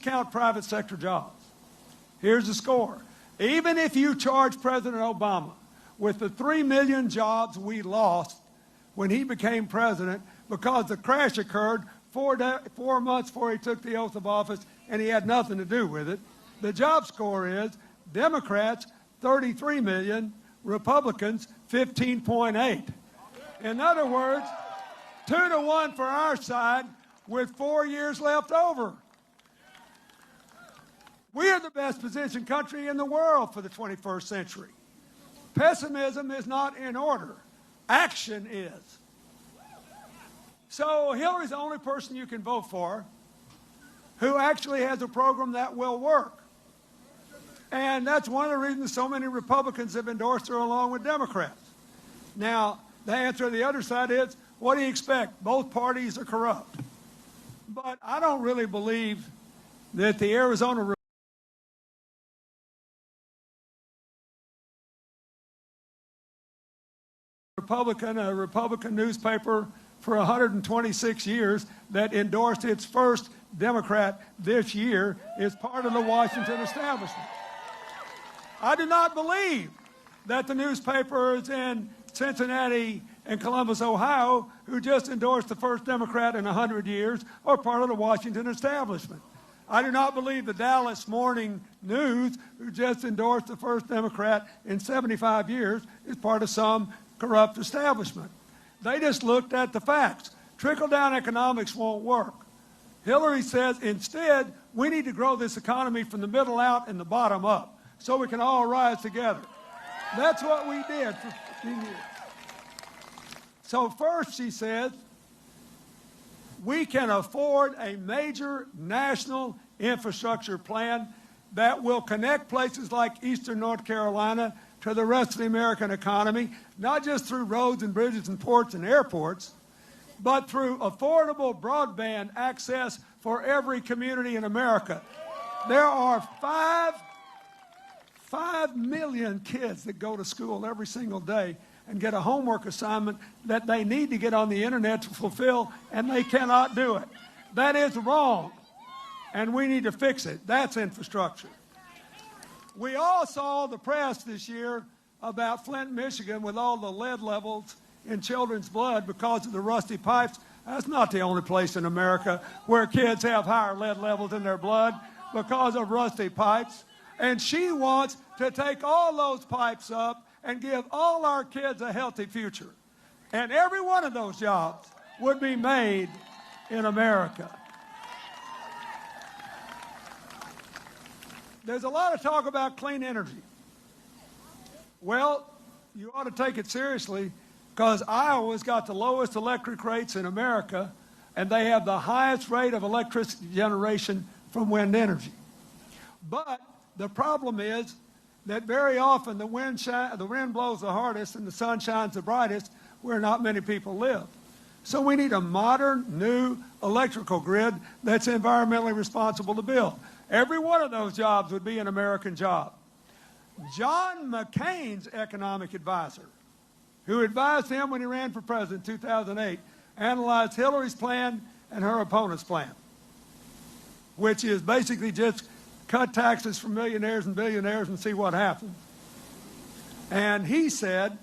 count private sector jobs. Here's the score. Even if you charge President Obama with the 3 million jobs we lost when he became president because the crash occurred 4 months before he took the oath of office and he had nothing to do with it, the job score is Democrats 33 million, Republicans 15.8. In other words, 2-1 for our side with 4 years left over. We are the best positioned country in the world for the 21st century. Pessimism is not in order. Action is. So Hillary's the only person you can vote for who actually has a program that will work. And that's one of the reasons so many Republicans have endorsed her along with Democrats. Now, the answer on the other side is, what do you expect? Both parties are corrupt. But I don't really believe that the Arizona a Republican newspaper for 126 years that endorsed its first Democrat this year, is part of the Washington establishment. I do not believe that the newspapers in Cincinnati and Columbus, Ohio, who just endorsed the first Democrat in 100 years, are part of the Washington establishment. I do not believe the Dallas Morning News, who just endorsed the first Democrat in 75 years, is part of some corrupt establishment. They just looked at the facts. Trickle-down economics won't work. Hillary says instead we need to grow this economy from the middle out and the bottom up so we can all rise together. That's what we did for 15 years. So first, she says, we can afford a major national infrastructure plan that will connect places like eastern North Carolina to the rest of the American economy, not just through roads and bridges and ports and airports, but through affordable broadband access for every community in America. There are 5 million kids that go to school every single day and get a homework assignment that they need to get on the internet to fulfill, and they cannot do it. That is wrong, and we need to fix it. That's infrastructure. We all saw the press this year about Flint, Michigan, with all the lead levels in children's blood because of the rusty pipes. That's not the only place in America where kids have higher lead levels in their blood because of rusty pipes. And she wants to take all those pipes up and give all our kids a healthy future. And every one of those jobs would be made in America. There's a lot of talk about clean energy. Well, you ought to take it seriously because Iowa's got the lowest electric rates in America, and they have the highest rate of electricity generation from wind energy. But the problem is that very often the wind blows the hardest and the sun shines the brightest where not many people live. So we need a modern, new electrical grid that's environmentally responsible to build. Every one of those jobs would be an American job. John McCain's economic advisor, who advised him when he ran for president in 2008, analyzed Hillary's plan and her opponent's plan, which is basically just cut taxes for millionaires and billionaires and see what happens. And he said,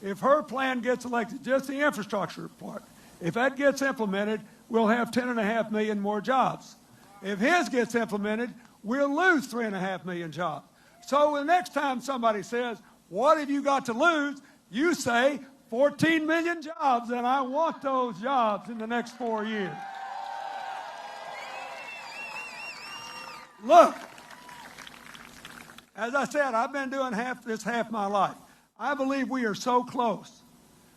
if her plan gets elected, just the infrastructure part, if that gets implemented, we'll have 10.5 million more jobs. If his gets implemented, we'll lose 3.5 million jobs. So the next time somebody says, what have you got to lose? You say 14 million jobs, and I want those jobs in the next 4 years. Look, as I said, I've been doing half my life. I believe we are so close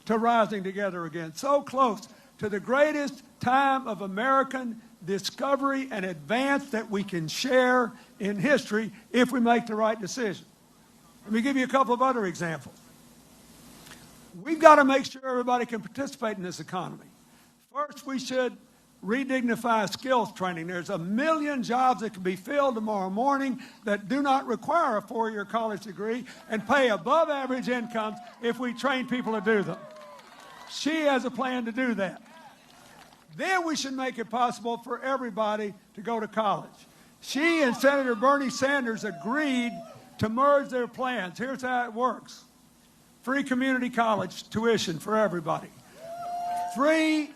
to rising together again, so close to the greatest time of American discovery and advance that we can share in history if we make the right decision. Let me give you a couple of other examples. We've got to make sure everybody can participate in this economy. First, we should redignify skills training. There's 1 million jobs that can be filled tomorrow morning that do not require a 4-year college degree and pay above average incomes if we train people to do them. She has a plan to do that. Then we should make it possible for everybody to go to college. She and Senator Bernie Sanders agreed to merge their plans. Here's how it works. Free community college tuition for everybody. Free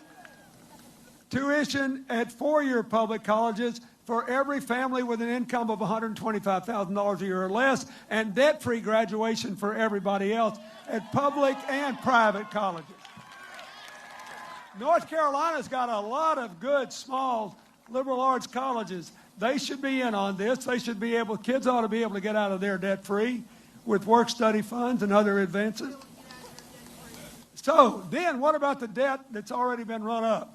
tuition at four-year public colleges for every family with an income of $125,000 a year or less, and debt-free graduation for everybody else at public and private colleges. North Carolina's got a lot of good, small, liberal arts colleges. They should be in on this. They should be able, kids ought to be able to get out of there debt-free with work-study funds and other advances. So then what about the debt that's already been run up?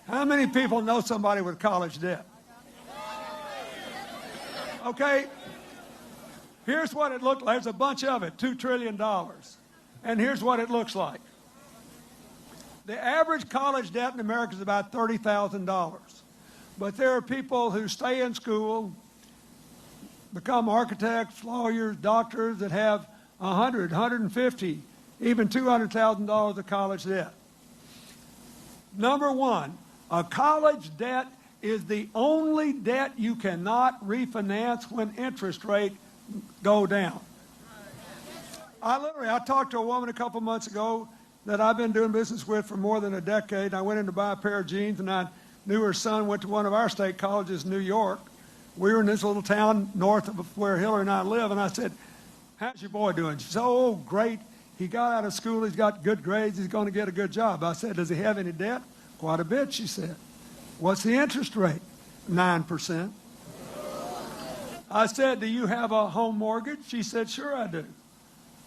How many people know somebody with college debt? Okay, here's what it looked like. There's a bunch of it, $2 trillion. And here's what it looks like. The average college debt in America is about $30,000. But there are people who stay in school, become architects, lawyers, doctors that have $100,000, $150,000, even $200,000 of college debt. Number one, a college debt is the only debt you cannot refinance when interest rates go down. I talked to a woman a couple months ago that I've been doing business with for more than a decade. I went in to buy a pair of jeans, and I knew her son went to one of our state colleges in New York. We were in this little town north of where Hillary and I live, and I said, "How's your boy doing?" She said, "Oh, great. He got out of school. He's got good grades. He's going to get a good job." I said, "Does he have any debt?" "Quite a bit," she said. "What's the interest rate?" 9%. I said, "Do you have a home mortgage?" She said, "Sure I do."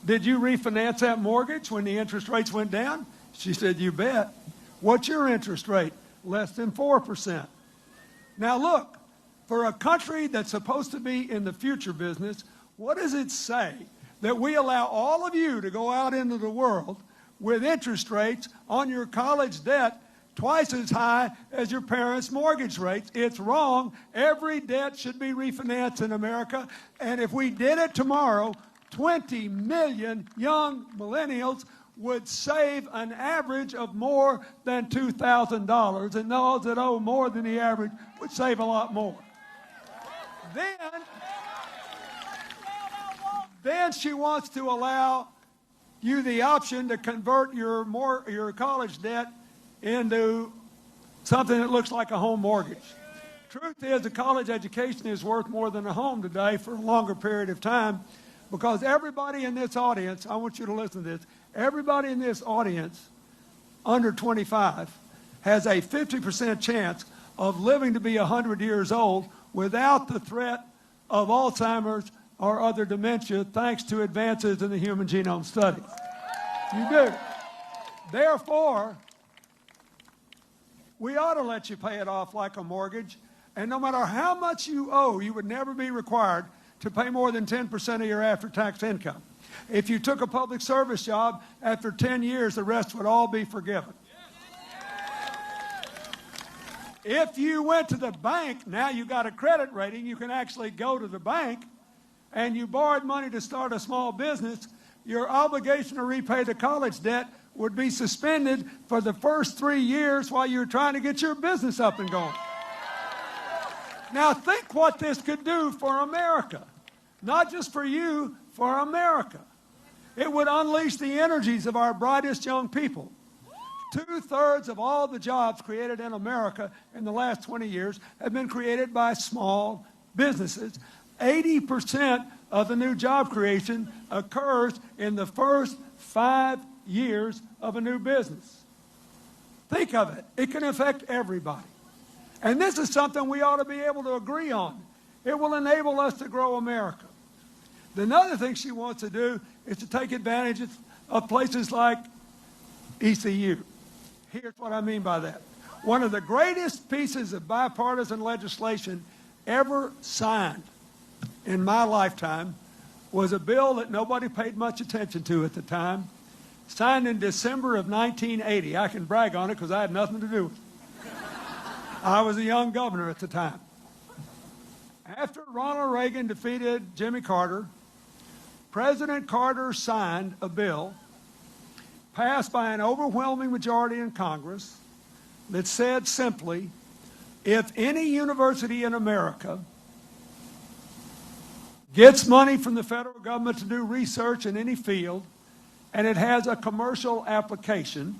"Did you refinance that mortgage when the interest rates went down?" She said, "You bet." "What's your interest rate?" "Less than 4%. Now look, for a country that's supposed to be in the future business, what does it say that we allow all of you to go out into the world with interest rates on your college debt twice as high as your parents' mortgage rates? It's wrong. Every debt should be refinanced in America. And if we did it tomorrow, 20 million young millennials would save an average of more than $2,000. And those that owe more than the average would save a lot more. Then she wants to allow you the option to convert your college debt into something that looks like a home mortgage. Truth is, a college education is worth more than a home today for a longer period of time, because everybody in this audience, I want you to listen to this, everybody in this audience under 25 has a 50% chance of living to be 100 years old without the threat of Alzheimer's or other dementia, thanks to advances in the human genome studies. You do. Therefore, we ought to let you pay it off like a mortgage, and no matter how much you owe, you would never be required to pay more than 10% of your after-tax income. If you took a public service job, after 10 years, the rest would all be forgiven. If you went to the bank, now you got a credit rating, you can actually go to the bank, and you borrowed money to start a small business, your obligation to repay the college debt would be suspended for the first 3 years while you're trying to get your business up and going. Now think what this could do for America. Not just for you, for America. It would unleash the energies of our brightest young people. 2/3 of all the jobs created in America in the last 20 years have been created by small businesses. 80% of the new job creation occurs in the first 5 years of a new business. Think of it. It can affect everybody. And this is something we ought to be able to agree on. It will enable us to grow America. Another thing she wants to do is to take advantage of places like ECU. Here's what I mean by that. One of the greatest pieces of bipartisan legislation ever signed in my lifetime was a bill that nobody paid much attention to at the time, signed in December of 1980. I can brag on it because I had nothing to do with it. I was a young governor at the time. After Ronald Reagan defeated Jimmy Carter, President Carter signed a bill passed by an overwhelming majority in Congress that said simply, if any university in America gets money from the federal government to do research in any field, and it has a commercial application.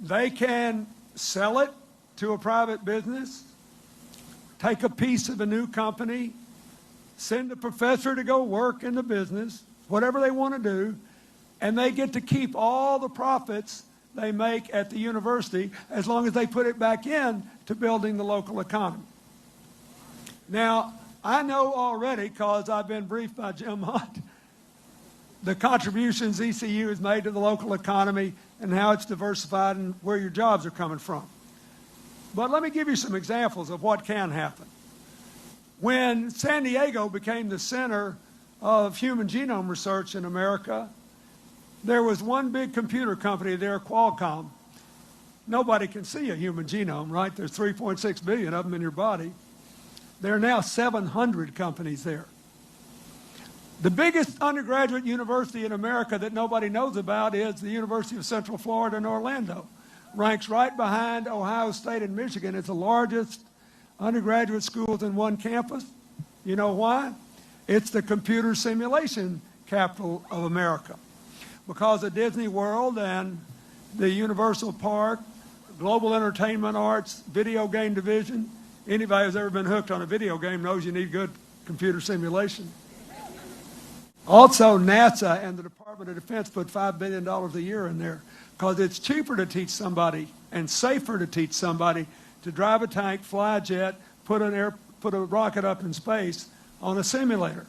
They can sell it to a private business, take a piece of a new company, send a professor to go work in the business, whatever they want to do, and they get to keep all the profits they make at the university as long as they put it back in to building the local economy. Now, I know already, because I've been briefed by Jim Hunt, the contributions ECU has made to the local economy and how it's diversified and where your jobs are coming from. But let me give you some examples of what can happen. When San Diego became the center of human genome research in America, there was one big computer company there, Qualcomm. Nobody can see a human genome, right? There's 3.6 billion of them in your body. There are now 700 companies there. The biggest undergraduate university in America that nobody knows about is the University of Central Florida in Orlando. Ranks right behind Ohio State and Michigan. It's the largest undergraduate schools in one campus. You know why? It's the computer simulation capital of America. Because of Disney World and the Universal Park, Global Entertainment Arts, video game division. Anybody who's ever been hooked on a video game knows you need good computer simulation. Also, NASA and the Department of Defense put $5 billion a year in there because it's cheaper to teach somebody and safer to teach somebody to drive a tank, fly a jet, put a rocket up in space on a simulator.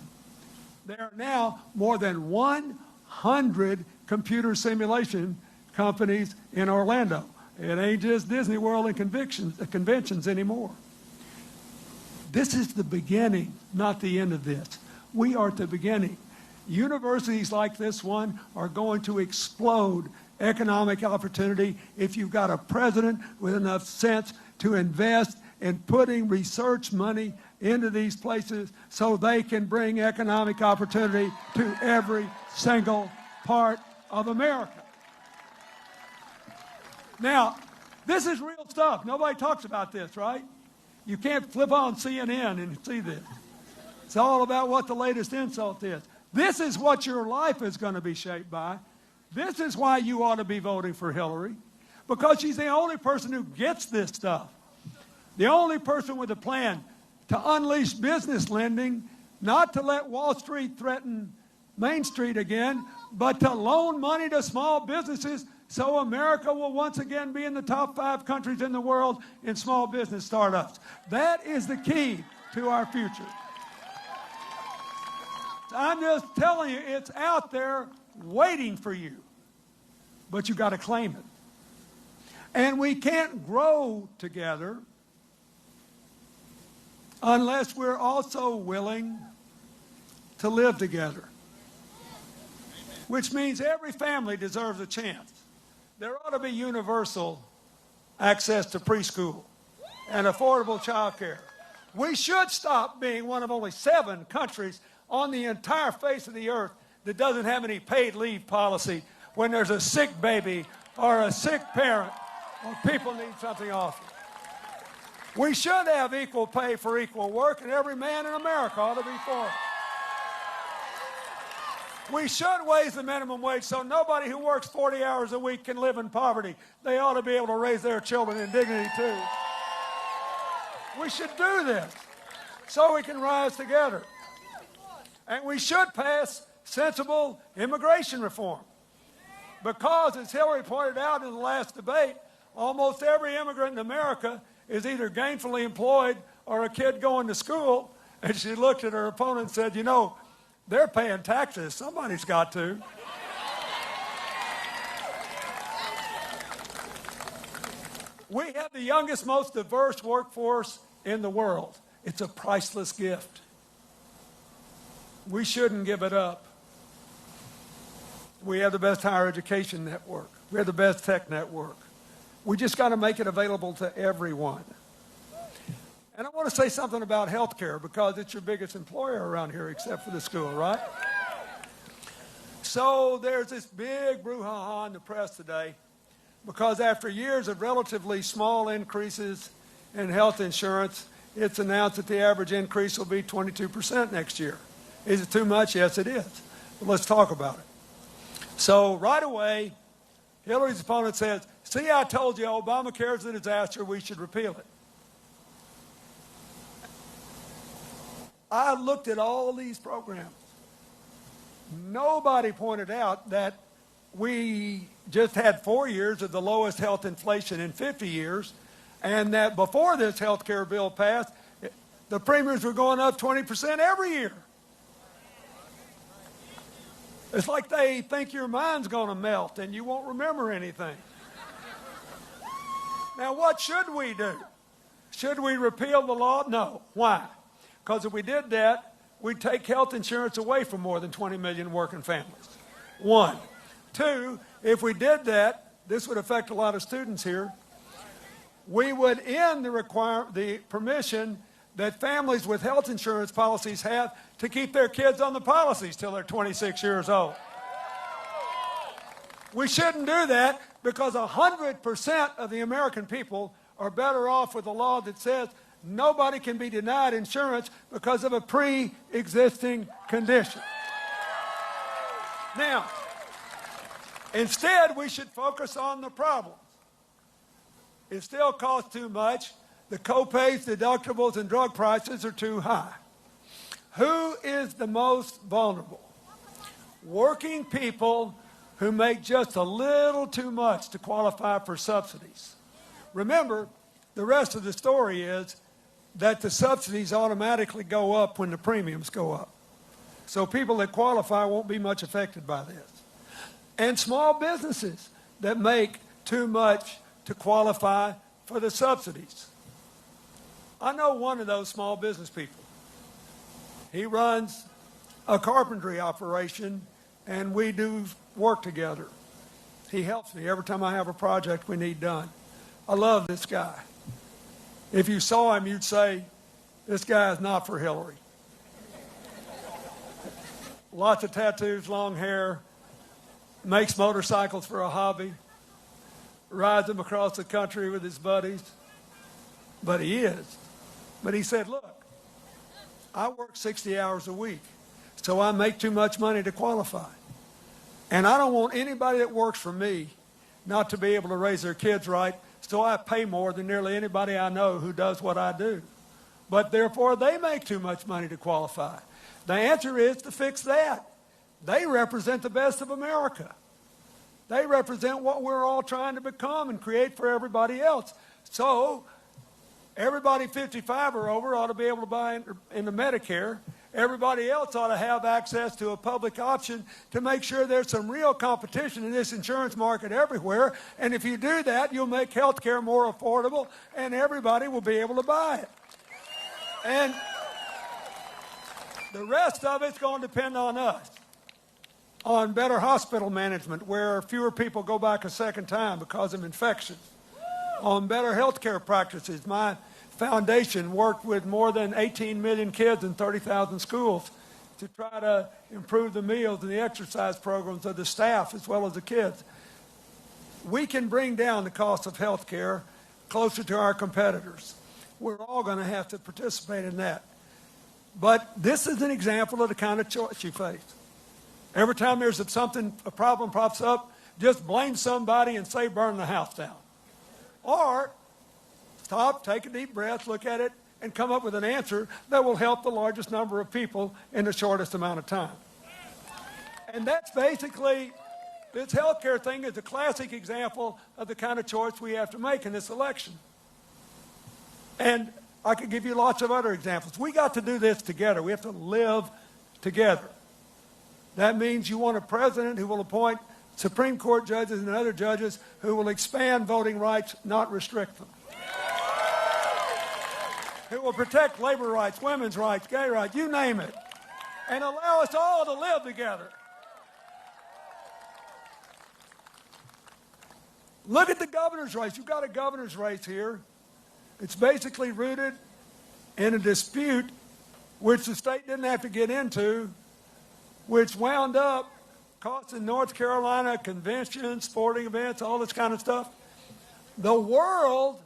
There are now more than 100 computer simulation companies in Orlando. It ain't just Disney World and conventions anymore. This is the beginning, not the end of this. We are at the beginning. Universities like this one are going to explode economic opportunity if you've got a president with enough sense to invest in putting research money into these places so they can bring economic opportunity to every single part of America. Now, this is real stuff. Nobody talks about this, right? You can't flip on CNN and see this. It's all about what the latest insult is. This is what your life is going to be shaped by. This is why you ought to be voting for Hillary, because she's the only person who gets this stuff. The only person with a plan to unleash business lending, not to let Wall Street threaten Main Street again, but to loan money to small businesses so America will once again be in the top 5 countries in the world in small business startups. That is the key to our future. I'm just telling you, it's out there waiting for you, but you got to claim it. And we can't grow together unless we're also willing to live together, which means every family deserves a chance. There ought to be universal access to preschool and affordable child care. We should stop being one of only 7 countries on the entire face of the earth that doesn't have any paid leave policy when there's a sick baby or a sick parent or people need something awful. We should have equal pay for equal work, and every man in America ought to be for it. We should raise the minimum wage so nobody who works 40 hours a week can live in poverty. They ought to be able to raise their children in dignity too. We should do this so we can rise together. And we should pass sensible immigration reform. Because, as Hillary pointed out in the last debate, almost every immigrant in America is either gainfully employed or a kid going to school. And she looked at her opponent and said, you know, they're paying taxes. Somebody's got to. We have the youngest, most diverse workforce in the world. It's a priceless gift. We shouldn't give it up. We have the best higher education network. We have the best tech network. We just got to make it available to everyone. And I want to say something about health care because it's your biggest employer around here except for the school, right? So there's this big brouhaha in the press today because after years of relatively small increases in health insurance, it's announced that the average increase will be 22% next year. Is it too much? Yes, it is. But let's talk about it. So right away, Hillary's opponent says, see, I told you Obamacare is a disaster, we should repeal it. I looked at all these programs. Nobody pointed out that we just had 4 years of the lowest health inflation in 50 years, and that before this health care bill passed, the premiums were going up 20% every year. It's like they think your mind's going to melt and you won't remember anything. Now, what should we do? Should we repeal the law? No. Why? Because if we did that, we'd take health insurance away from more than 20 million working families. One. Two, if we did that, this would affect a lot of students here, we would end the permission that families with health insurance policies have to keep their kids on the policies till they're 26 years old. We shouldn't do that because 100% of the American people are better off with a law that says nobody can be denied insurance because of a pre-existing condition. Now, instead, we should focus on the problem. It still costs too much. The co-pays, deductibles, and drug prices are too high. Who is the most vulnerable? Working people who make just a little too much to qualify for subsidies. Remember, the rest of the story is that the subsidies automatically go up when the premiums go up. So people that qualify won't be much affected by this. And small businesses that make too much to qualify for the subsidies. I know one of those small business people. He runs a carpentry operation, and we do work together. He helps me every time I have a project we need done. I love this guy. If you saw him, you'd say, this guy is not for Hillary. Lots of tattoos, long hair, makes motorcycles for a hobby, rides them across the country with his buddies. But he is. But he said, look, I work 60 hours a week, so I make too much money to qualify. And I don't want anybody that works for me not to be able to raise their kids right, so I pay more than nearly anybody I know who does what I do. But therefore, they make too much money to qualify. The answer is to fix that. They represent the best of America. They represent what we're all trying to become and create for everybody else. So everybody 55 or over ought to be able to buy into Medicare. Everybody else ought to have access to a public option to make sure there's some real competition in this insurance market everywhere. And if you do that, you'll make health care more affordable and everybody will be able to buy it. And the rest of it's going to depend on us, on better hospital management where fewer people go back a second time because of infections, on better health care practices. My foundation worked with more than 18 million kids in 30,000 schools to try to improve the meals and the exercise programs of the staff as well as the kids. We can bring down the cost of health care closer to our competitors. We're all going to have to participate in that. But this is an example of the kind of choice you face. Every time there's a problem pops up, just blame somebody and say burn the house down. Or stop, take a deep breath, look at it, and come up with an answer that will help the largest number of people in the shortest amount of time. And that's basically, this healthcare thing is a classic example of the kind of choice we have to make in this election. And I could give you lots of other examples. We got to do this together. We have to live together. That means you want a president who will appoint Supreme Court judges and other judges who will expand voting rights, not restrict them. Who will protect labor rights, women's rights, gay rights, you name it, and allow us all to live together. Look at the governor's race. You've got a governor's race here. It's basically rooted in a dispute which the state didn't have to get into, which wound up costing North Carolina conventions, sporting events, all this kind of stuff. The world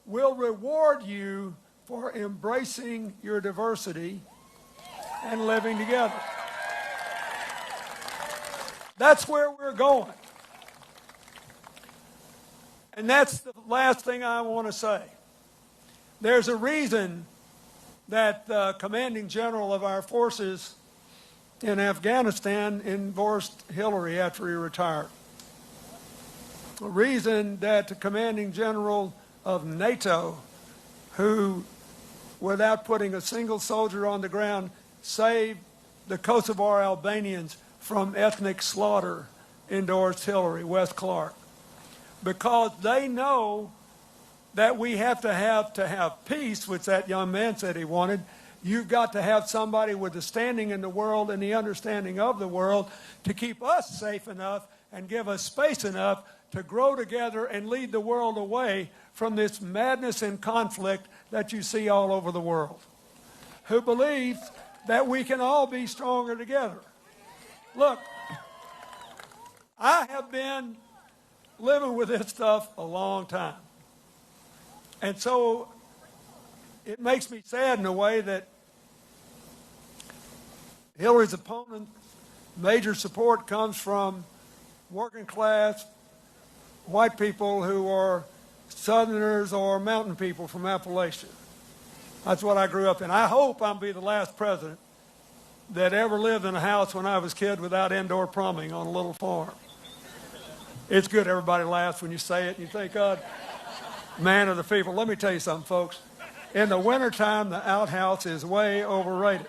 will reward you for embracing your diversity and living together. That's where we're going. And that's the last thing I want to say. There's a reason that the commanding general of our forces in Afghanistan endorsed Hillary after he retired. A reason that the commanding general of NATO, who, without putting a single soldier on the ground, saved the Kosovar Albanians from ethnic slaughter, endorsed Hillary, Wes Clark. Because they know that we have to have peace, which that young man said he wanted. You've got to have somebody with the standing in the world and the understanding of the world to keep us safe enough and give us space enough to grow together and lead the world away from this madness and conflict that you see all over the world. Who believes that we can all be stronger together. Look, I have been living with this stuff a long time. And so it makes me sad in a way that Hillary's opponent, major support comes from working class white people who are Southerners or mountain people from Appalachia. That's what I grew up in. I hope I'll be the last president that ever lived in a house when I was a kid without indoor plumbing on a little farm. It's good everybody laughs when you say it and you think, God, man of the people. Let me tell you something, folks. In the wintertime, the outhouse is way overrated.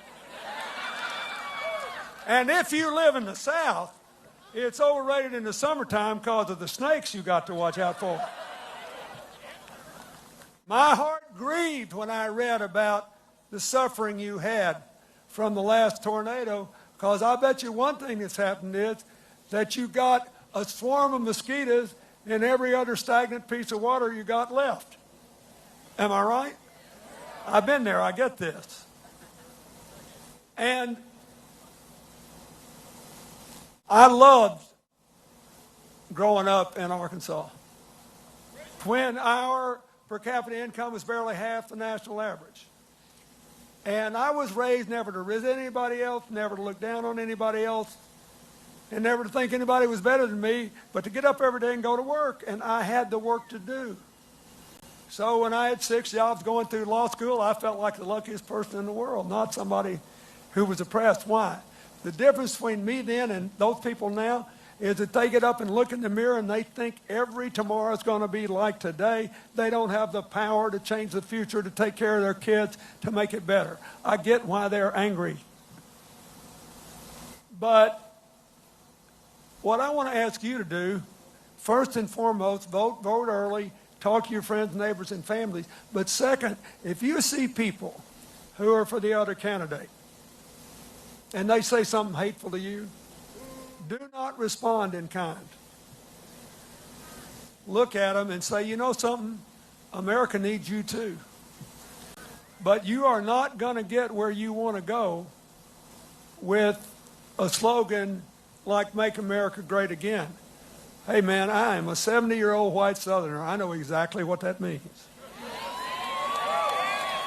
And if you live in the South, it's overrated in the summertime because of the snakes you got to watch out for. My heart grieved when I read about the suffering you had from the last tornado, because I bet you one thing that's happened is that you got a swarm of mosquitoes in every other stagnant piece of water you got left. Am I right? I've been there. I get this. And I loved growing up in Arkansas when our per capita income was barely half the national average. And I was raised never to resent anybody else, never to look down on anybody else, and never to think anybody was better than me, but to get up every day and go to work. And I had the work to do. So when I had 6 jobs going through law school, I felt like the luckiest person in the world, not somebody who was oppressed. Why? The difference between me then and those people now is that they get up and look in the mirror and they think every tomorrow is going to be like today. They don't have the power to change the future, to take care of their kids, to make it better. I get why they're angry. But what I want to ask you to do, first and foremost, vote early, talk to your friends, neighbors, and families. But second, if you see people who are for the other candidate and they say something hateful to you, do not respond in kind. Look at them and say, you know something? America needs you too. But you are not going to get where you want to go with a slogan like Make America Great Again. Hey man, I am a 70-year-old white Southerner. I know exactly what that means.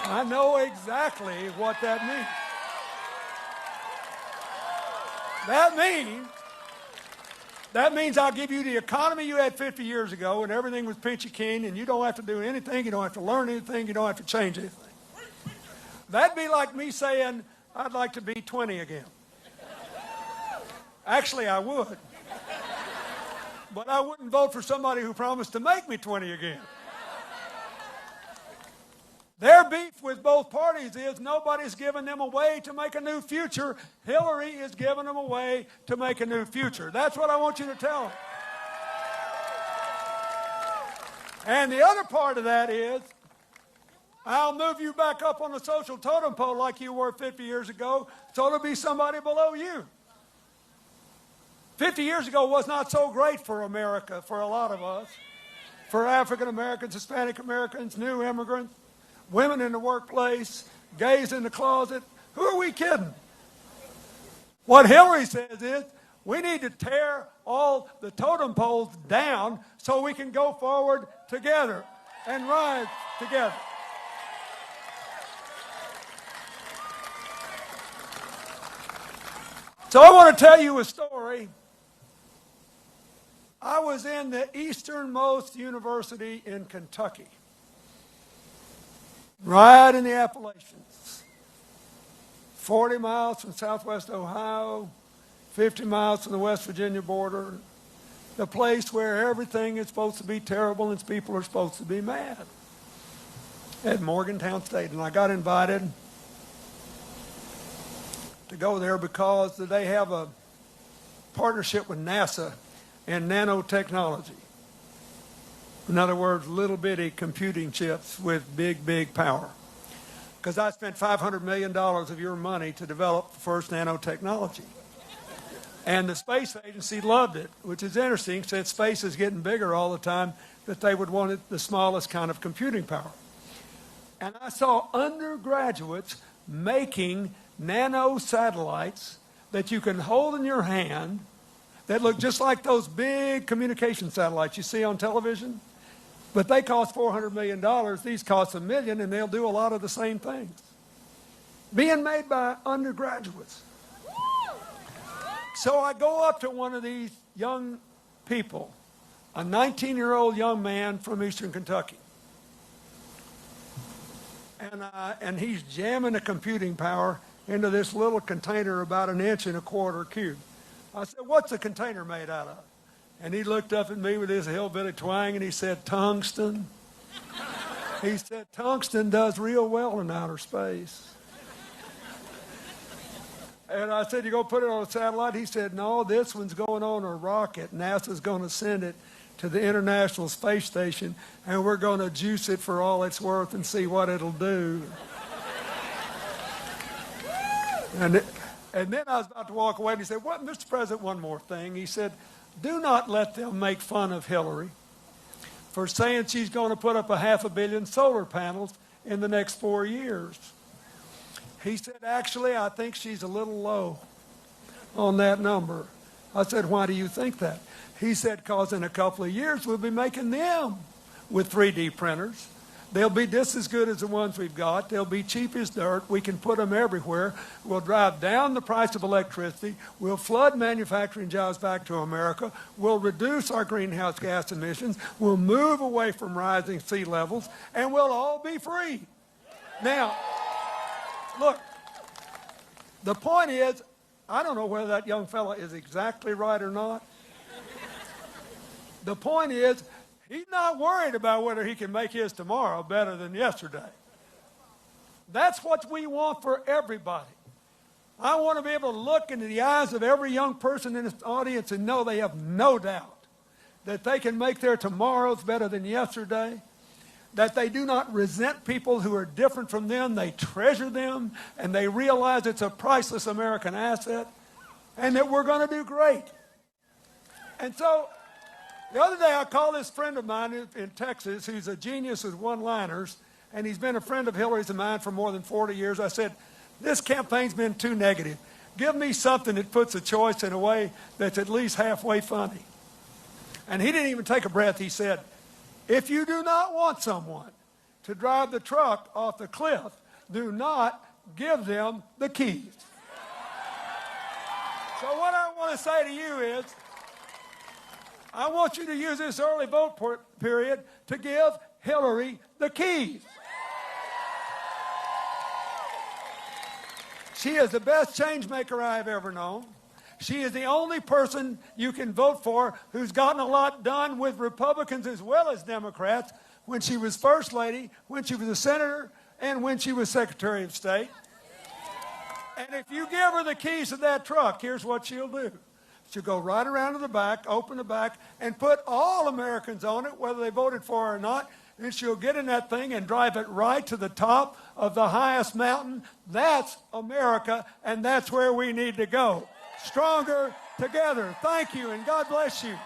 I know exactly what that means. That means I'll give you the economy you had 50 years ago and everything was peachy keen and you don't have to do anything, you don't have to learn anything, you don't have to change anything. That'd be like me saying, I'd like to be 20 again. Actually, I would. But I wouldn't vote for somebody who promised to make me 20 again. Their beef with both parties is nobody's giving them a way to make a new future. Hillary is giving them a way to make a new future. That's what I want you to tell them. And the other part of that is, I'll move you back up on the social totem pole like you were 50 years ago, so there'll be somebody below you. 50 years ago was not so great for America, for a lot of us. For African Americans, Hispanic Americans, new immigrants, women in the workplace, gays in the closet. Who are we kidding? What Hillary says is, we need to tear all the totem poles down so we can go forward together and rise together. So I want to tell you a story. I was in the easternmost university in Kentucky, right in the Appalachians, 40 miles from southwest Ohio, 50 miles from the West Virginia border, the place where everything is supposed to be terrible and people are supposed to be mad, at Morgantown State. And I got invited to go there because they have a partnership with NASA in nanotechnology. In other words, little bitty computing chips with big, big power. Because I spent $500 million of your money to develop the first nanotechnology. And the space agency loved it, which is interesting since space is getting bigger all the time, that they would want it the smallest kind of computing power. And I saw undergraduates making nano satellites that you can hold in your hand that look just like those big communication satellites you see on television. But they cost $400 million. These cost $1 million, and they'll do a lot of the same things. Being made by undergraduates. So I go up to one of these young people, a 19-year-old young man from eastern Kentucky. And he's jamming the computing power into this little container about 1.25 inches cube. I said, "What's the container made out of?" And he looked up at me with his hillbilly twang and he said, "Tungsten." He said, "Tungsten does real well in outer space." And I said, "You go put it on a satellite?" He said, "No, this one's going on a rocket. NASA's going to send it to the International Space Station, and we're going to juice it for all it's worth and see what it'll do." And then I was about to walk away, and he said, "What, Mr. President, one more thing." He said, "Do not let them make fun of Hillary for saying she's going to put up 500 million solar panels in the next 4 years." He said, "Actually, I think she's a little low on that number." I said, "Why do you think that?" He said, "Because in a couple of years, we'll be making them with 3D printers. They'll be just as good as the ones we've got. They'll be cheap as dirt. We can put them everywhere. We'll drive down the price of electricity. We'll flood manufacturing jobs back to America. We'll reduce our greenhouse gas emissions. We'll move away from rising sea levels, and we'll all be free." Now, look, the point is, I don't know whether that young fella is exactly right or not. The point is, he's not worried about whether he can make his tomorrow better than yesterday. That's what we want for everybody. I want to be able to look into the eyes of every young person in this audience and know they have no doubt that they can make their tomorrows better than yesterday, that they do not resent people who are different from them. They treasure them, and they realize it's a priceless American asset, and that we're going to do great. And so, the other day, I called this friend of mine in Texas who's a genius with one-liners, and he's been a friend of Hillary's and mine for more than 40 years. I said, "This campaign's been too negative. Give me something that puts a choice in a way that's at least halfway funny." And he didn't even take a breath. He said, "If you do not want someone to drive the truck off the cliff, do not give them the keys." So what I want to say to you is, I want you to use this early vote period to give Hillary the keys. She is the best change maker I have ever known. She is the only person you can vote for who's gotten a lot done with Republicans as well as Democrats when she was First Lady, when she was a Senator, and when she was Secretary of State. And if you give her the keys to that truck, here's what she'll do. She'll go right around to the back, open the back, and put all Americans on it, whether they voted for her or not. And she'll get in that thing and drive it right to the top of the highest mountain. That's America, and that's where we need to go. Stronger together. Thank you, and God bless you.